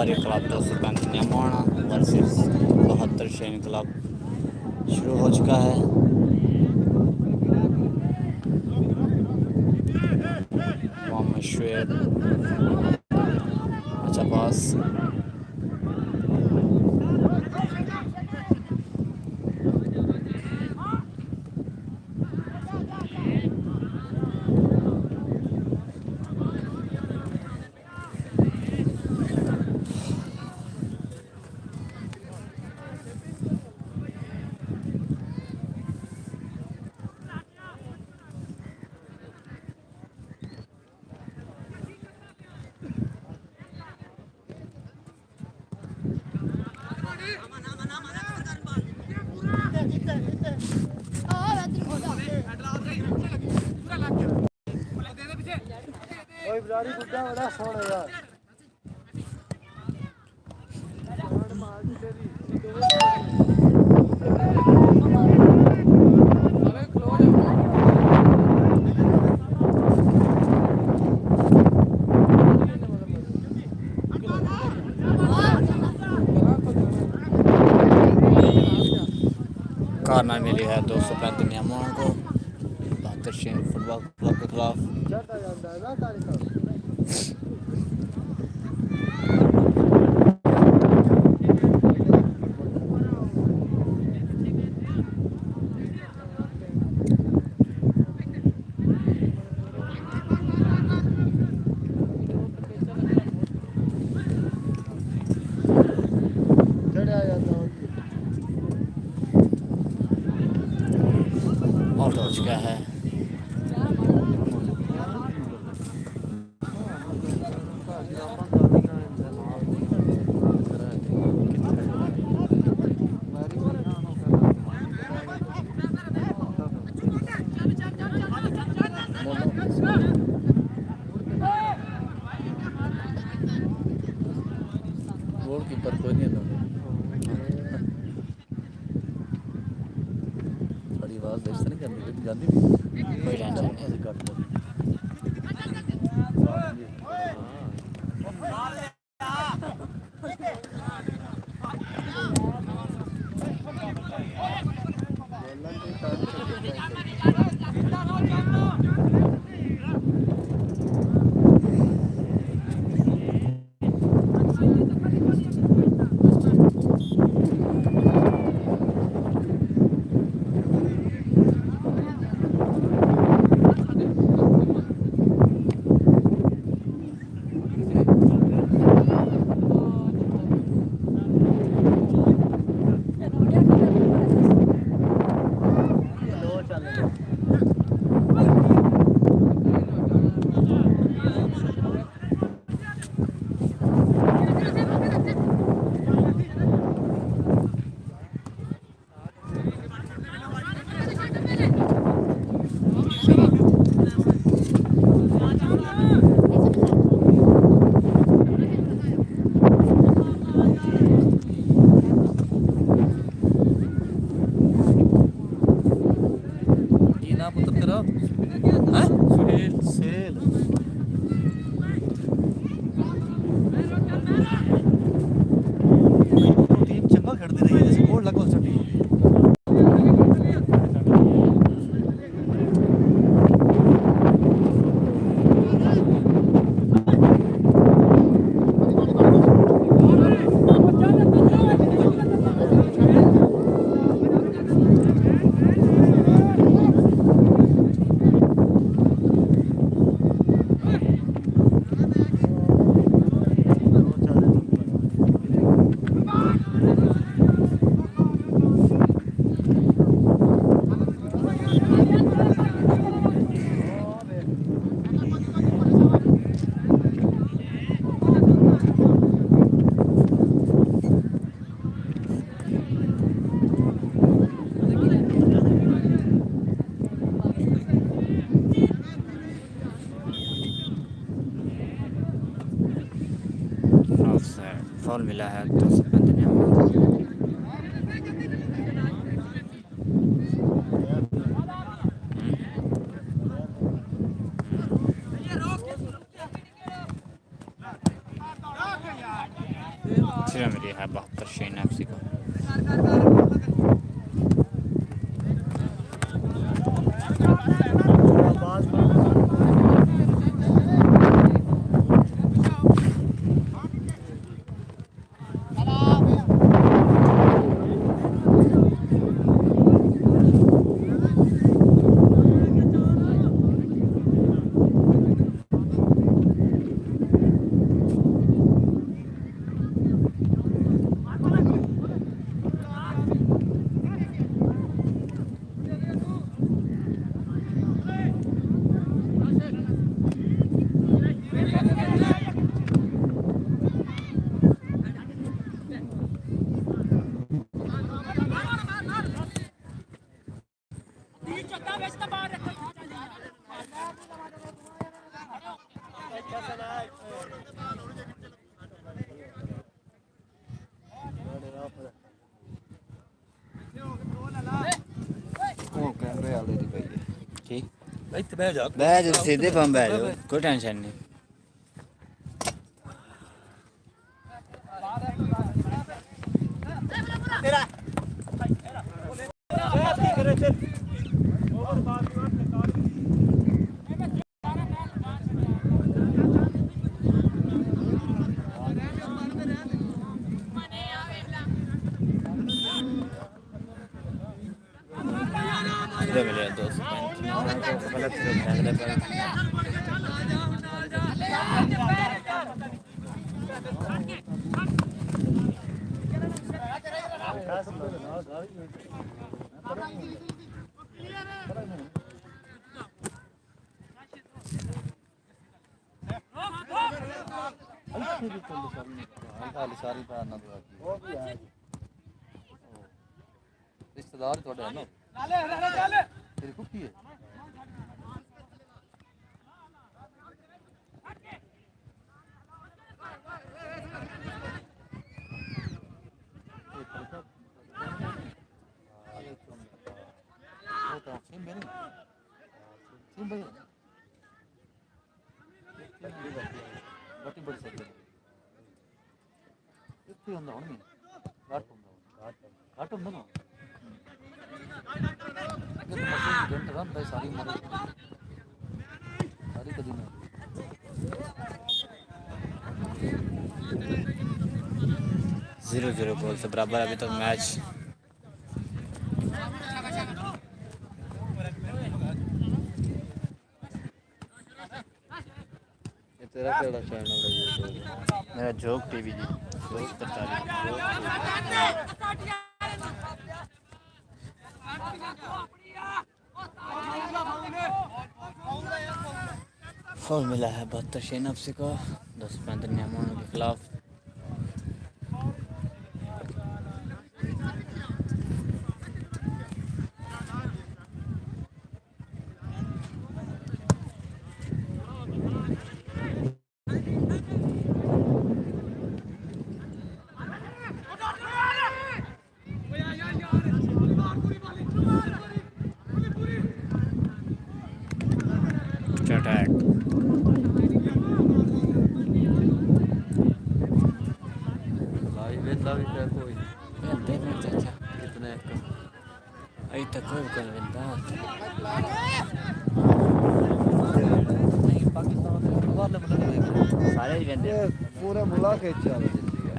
व्यापारी club 235 न्यामोना versus 72 सैनिक club शुरू हो चुका है। मोहम्मद शुएब, अच्छा पास, बड़ा सोना यार कॉर्नर मिली है 235 न्यामोना को 72 सैनिक फुटबॉल क्लब के खिलाफ। आउट हो चुका है। गोल कीपर कोई नहीं था बड़ी आवाज देख नहीं करनी जाती कोई टेंशन नहीं। फॉल मिला है 235 न्यामोना को। सिरा मिली है 72 शेन एफसी को। ਉਹ ਕੈਮਰੇ ਵਾਲੇ ਦੀ ਪਈ ਹੈ ठीक ਇੱਥੇ ਬਹਿ ਜਾ बैज सीधे पम बैज कोई टेंशन नहीं। सीधे मिले 235 गलत से खेल रहे ਸਾਰੀ ਬਾਤ ਨਾ ਉਹ ਵੀ ਹੈ ਰਿਸ਼ਤੇਦਾਰ ਤੁਹਾਡੇ ਹਨ ਤੇਰੀ ਕੁੱਤੀ ਹੈ ਉਹ ਤਾਂ ਸਿੰਮ ਬਣੀ ਸਿੰਮ ਬਣੀ ਬੱਟੀ ਬੜੀ ਸੱਜੇ ਇੱਥੇ ਹੁੰਦਾ ਹੁਣ ਨਹੀਂ ਘੱਟ ਹੁੰਦਾ ਨਾ ਘੰਟਾ ਦਾ ਸਾਰੀ ਉਮਰ ਸਾਰੀ ਕਦੀ ਨਾ 0-0 गोल से बराबर अभी तक मैच। तेरा केड़ा चैनल है यूट्यूब मेरा जोक टीवी जी जोक 43 फॉल मिला है 72 शेन एफसी को 10-15 न्यामों के खिलाफ। अटैक लाइव वेंदा भी है कोई वेंदे में चाचा कितने अभी तक कोई कर वेंदा नहीं पाकिस्तान में बाहर मतलब सारे ही वेंदे पूरे मुल्क के चल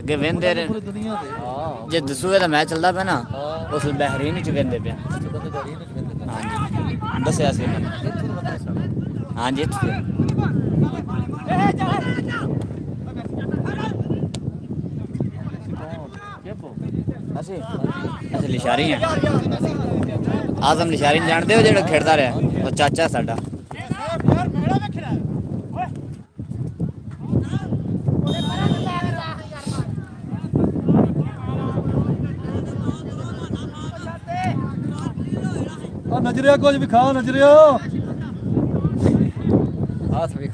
अगे वेंदे पूरी दुनिया दे हां जे दसूए दा मैच चलदा पे ना उस बहरीन च वेंदे पे। हां जी दसया सी मैंने हां जी असि लिशारी हैं आजम लिशारी जानते हो जो खेड़ता रहा वो चाचा साडा नजरिया कुछ भी खा नजरिया हाथ भी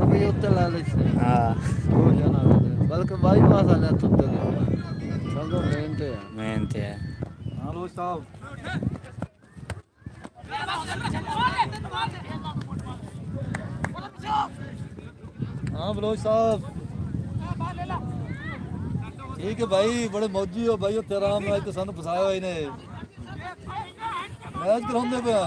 ਰੁਪਏ ਉੱਤੇ ਲਾ ਲਈ ਸੀ ਹਾਂ ਹੋ ਜਾਣਾ ਬਲਕਿ ਬਾਈਪਾਸ ਵਾਲਾ ਤੁੱਤੇ ਚਲੋ ਮਿਹਨਤ ਹੈ ਹਲੋ ਸਾਹਿਬ हाँ बलोच साहब ठीक है भाई बड़े मौजी हो भाई तेरा मैच तो सानू फसाया हुआ इन्हें मैच कराਉਂਦੇ ਪਿਆ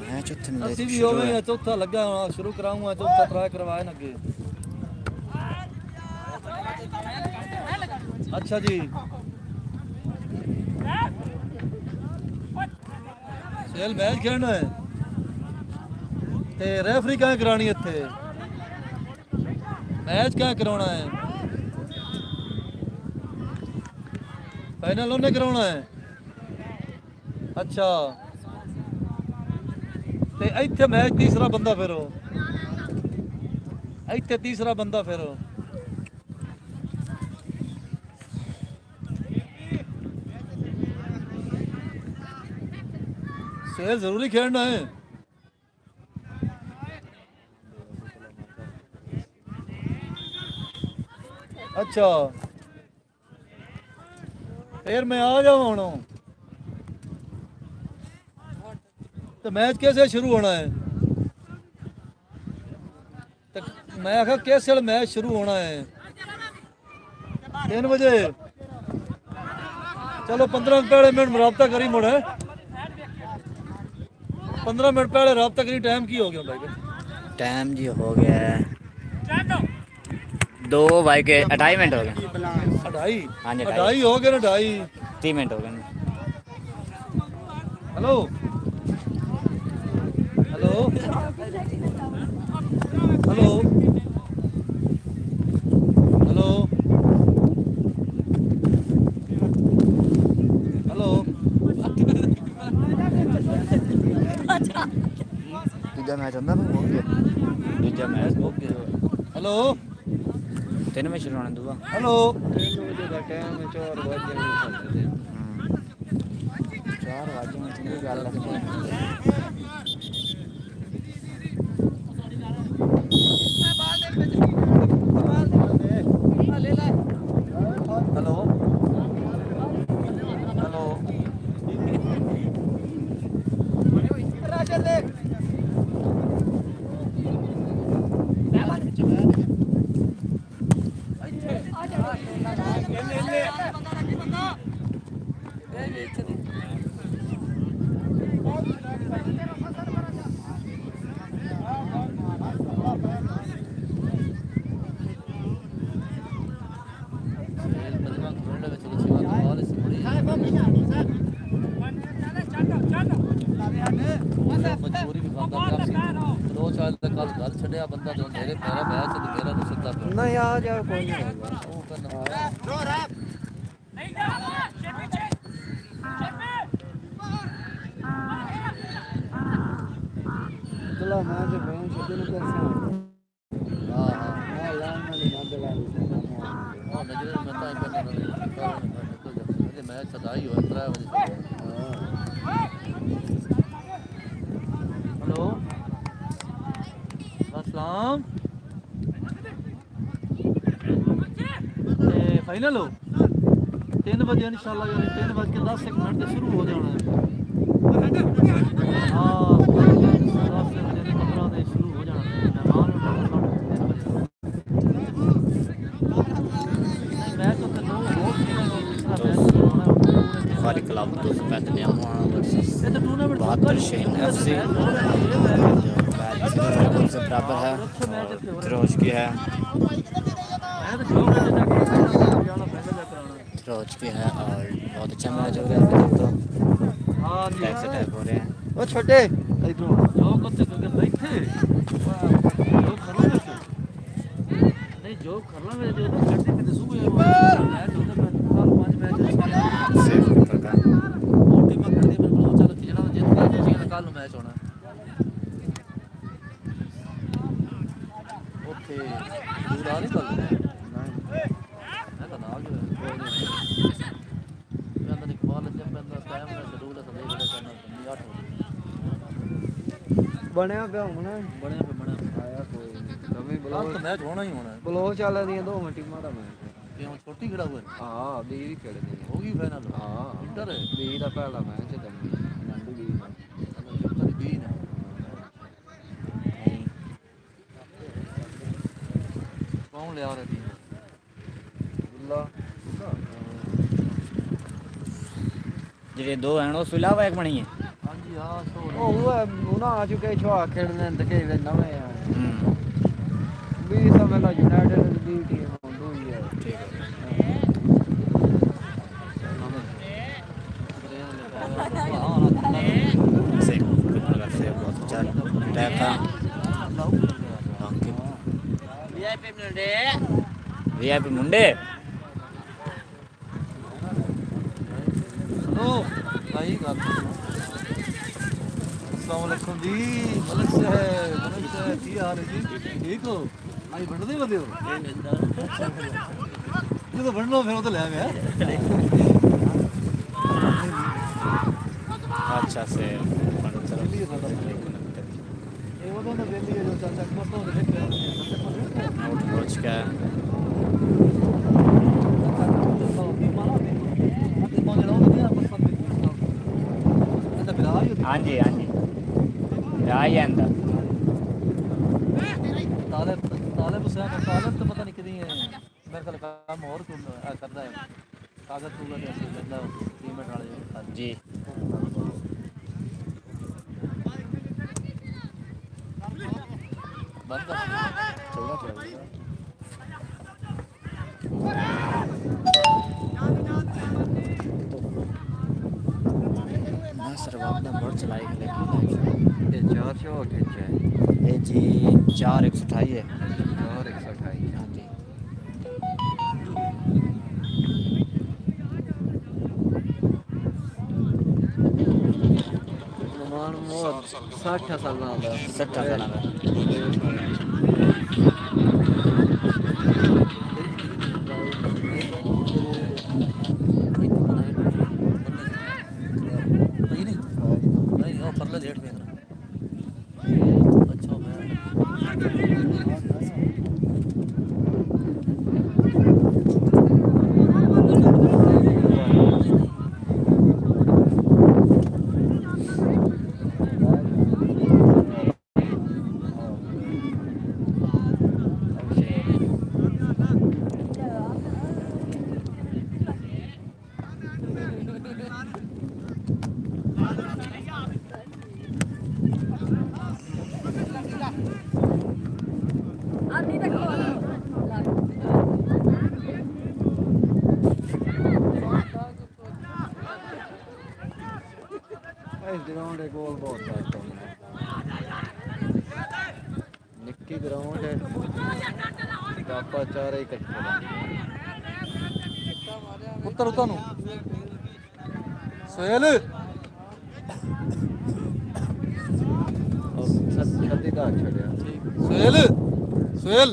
मैच उत्थे ਅਸੀਂ ਵੀ ਹੋਵੇ ਚੌਥਾ ਲੱਗਾ ਹੁਣ ਸ਼ੁਰੂ ਕਰਾਉਂਗਾ ਚੌਥਾ ਟਰਾਈ ਕਰਵਾਏ ਨਾ ਅੱਗੇ ਅੱਛਾ ਜੀ ਸੇਲ ਮੈਚ ਖੇਡਣਾ ਹੈ ਤੇ ਰੈਫਰੀ ਕਹਾਂ ਕਰਾਣੀ ਇੱਥੇ मैच क्या कराना है फाइनल उन्हें कराना है अच्छा ते इत्थे मैच तीसरा बंदा फिर इत्थे तीसरा बंदा फिर सेल जरूरी खेलना है अच्छा फिर मैं आ जाऊँ हूँ तो मैच कैसे शुरू होना है तो मैं आखा कैसे मैच शुरू होना है 3 बजे चलो 15 पहले मिनट रब्ता करी मुड़ 15 मिनट पहले रब्ता करी टाइम की हो गया भाई टाइम जी हो गया है 2 भाई के 2.5 मिनट हो गए 2.5 हाँ जी 2.5 हो गए ना 2.5 3 मिनट हो गए hello hello hello hello hello दूजा मैच होंदा ना हो गया दूजा मैच हो गया हेलो 3 में शुरू होना दूआ हेलो 3 बजे का टाइम है 4 बजे 4 बजे में चंगी गल है हेलो हेलो मजबूरी भी खाता दो साल तक कल घर छड़िया बंदा जो मेरे मेरा मैच है मेरा तो सीधा नहीं आ जाओ कोई नहीं वो करना चलो मैं जो बहन छड़े न कैसे हां हां लाइन में ना दला हां नजर में मत करना नहीं मैच सदाई हो 3 बजे हेलो अस्सलाम फाइनल हो 3 बजे इंशाल्लाह 3:10 मिनट से शुरू हो जाना है हाँ 10 बजे 15 Nemoa versus ये तो टूर्नामेंट बहत्तर शेन FC जो मैच 0 से बराबर है और फिरोज की है मैं तो शौक है जाके जाना पैसा जा कराना फिरोज की है और बहुत अच्छा मैच हो रहा है अभी तक तो हां बैक से टैप हो रहे हैं ओ छोटे इधर जॉब करते क्योंकि बैठे जॉब कर लो नहीं जॉब कर लो मेरे जो करते पे सुबह मैच होता है कल 5 मैच सेफ कीपर का और टीम करती है बोलो चलो खिचड़ा जीत गया जीत कल मैच होना ओके दूर आ नहीं कल मैं तो ना आ गया मैं तो इकबाल जब मैं टाइम में शेड्यूल है तो देख लेना करना 8 ਬਣਿਆ ਪਿਆ ਹੁਣ बड़े पे बड़े ਆਇਆ ਕੋਈ ਨਵੀਂ कल तो मैच होना ही होना है ਬਲੋ ਚੱਲ ਦੀਆਂ ਦੋ ਟੀਮਾਂ ਦਾ ਮੈਚ ये हम छोटी खड़ा हुआ है ਹਾਂ 20 ਵੀ ਖੇਡਦੇ ਨੇ होगी फाइनल ਹਾਂ इंटर है 20 ਦਾ ਪਹਿਲਾ ਮੈਚ ਹੈ ਨੰਦੂ 20 ਦਾ कल 20 है कौन ले आ रहा टीम ਬੁੱਲਾ ਜਿਹੜੇ ਦੋ ਹਨ ਉਸ ਤੋਂ ਇਲਾਵਾ ਇੱਕ ਬਣੀ ਹੈ हाँ जी हाँ सो ਉਹ ਉਹਨਾਂ ਆ ਚੁੱਕੇ ਛਵਾ ਖੇਡਦੇ ਨੇ ਤੇ ਜਿਹੜੇ ਨਵੇਂ ਆ ਹੂੰ 20 ਤਾਂ ਪਹਿਲਾਂ ਯੂਨਾਈਟਿਡ ਦੀ ਟੀਮ ਹੁੰਦੀ ਹੀ ਹੈ ਠੀਕ ਹੈ सेफ कीपर का सेव बहुत अच्छा टैप था वीआईपी मुंडे हेलो भाई अस्सलाम वालेकुम जी मलिक साहब की हाल है जी ठीक हो आई बढ़ते बंदे हो ये तो बढ़ लो फिर तो ले आ गया अच्छा से ये वो तो ना बेली है जो चाचा को तो देख आउट हो चुका है हाँ जी आई है अंदर ताले पुछया ताले तो पता नहीं कितनी है मेरे ख्याल काम और करता है कागज पूरा ऐसे करता है पेमेंट वाले जी बंद कर ਚਲਦਾ ਚੱਲਦਾ मैं सरवाब ने बहुत चलाई है लेकिन ਇਹ 400 ਖਿੱਚਿਆ ये जी 4128 है 4128 हाँ जी ਨਮਾਨ ਮੋਹ 60 ਸਾਲਾਂ ਦਾ 60 साल का नहीं नहीं वो परले लेट में अच्छा मैं ਇਸ ਗਰਾਊਂਡ ਦੇ ਗੋਲ ਬਹੁਤ ਘੱਟ ਹੁੰਦੇ ਨਿੱਕੀ ਗਰਾਊਂਡ ਹੈ ਆਪਾਂ ਚਾਰੇ ਇਕੱਠੇ उत्तर उतर नु सोहेल ਸੱਤੀ ਦਾ ਛੱਡਿਆ सोहेल सोहेल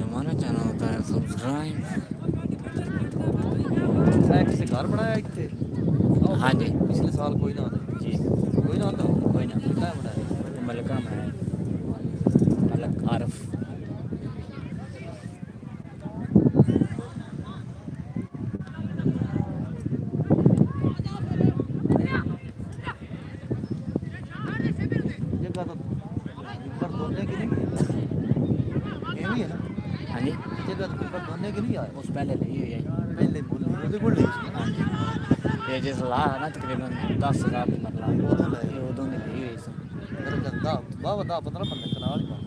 हमारा चैनल होता है सब्सक्राइब किसी घर बनाया इतने हाँ जी पिछले साल कोई ना आता जी कोई ना आता कोई ना क्या बनाया मलका में मलक आरफ जगह तो पेपर दोने के नहीं आए उस पहले ली हुई है पहले बोली ਉਹਦੇ ਕੋਲ ਲਈ ਸੀ हाँ जी ये जिस ला है ना तकरीबन 10,000 की मतलब ਉਦੋਂ ਲੈ ये उदों की ली हुई सी ਮੇਰੇ ਕਹਿੰਦਾ ਬਾਬਾ ਦਾ 15 ਬੰਦੇ ਕਨਾਲ ਹੀ ਪਾ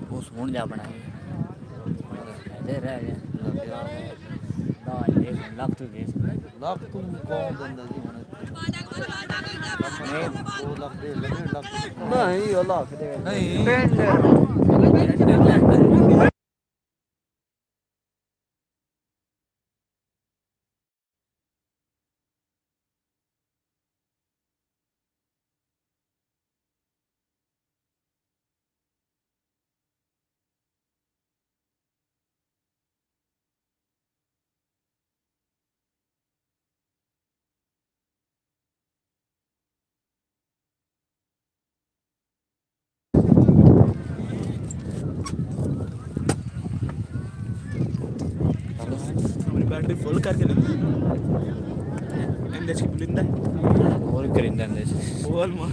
वो सुन जा बनाई दे रह गया ना ये लग तो गए ਲੱਖ ਤੂੰ ਕੌਣ ਦਿੰਦਾ ਜੀ ਹੁਣ नहीं 2 ਲੱਖ ਦੇ ਲੱਗੇ ਲੱਖ ਨਹੀਂ ਉਹ ਲੱਖ ਦੇ ਨਹੀਂ। ਪਿੰਡ मेरी बैटरी फुल करके इंदे ची बुलिंदा और करिंदा अंदर बोल मां